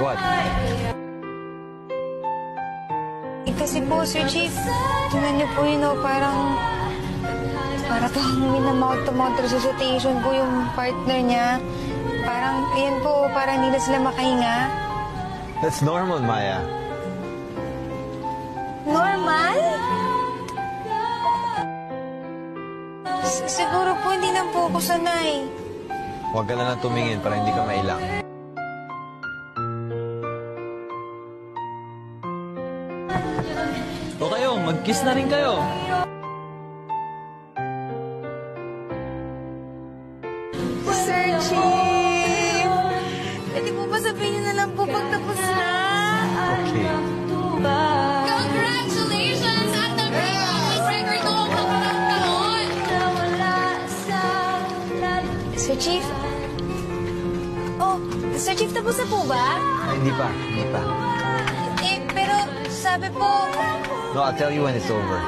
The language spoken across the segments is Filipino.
What? Kasi po, Sir Chief, tingnan niyo po yun, para po minamount-to-mount resuscitation po yung partner niya. Parang, ayan po, parang hindi na sila makahinga. That's normal, Maya. Normal? Siguro po, hindi lang po ako sanay. Huwag ka na lang tumingin para hindi ka mailang. O kayo, mag-kiss na rin kayo. Sir Chief! Pwede po ba sabihin niyo na lang po pag tapos na? Okay. Congratulations! At the record ko ang pagkakaroon! Sir Chief? Oh, Sir Chief, tapos na po ba? Ay, hindi pa. Pero sabi po... No, I'll tell you when it's over.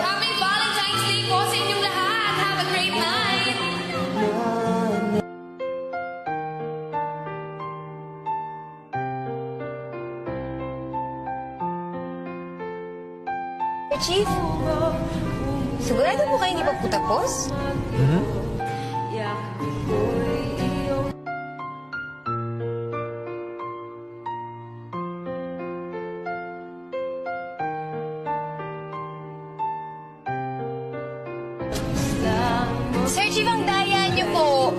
Happy Valentine's Day po sa inyong lahat! Have a great night! Sir Chief? Sigurado po kayo hindi pa po tapos? Sir Chief, ang daya niyo po.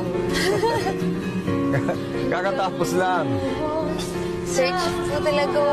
Kakatapos lang. Sir Chief po talaga.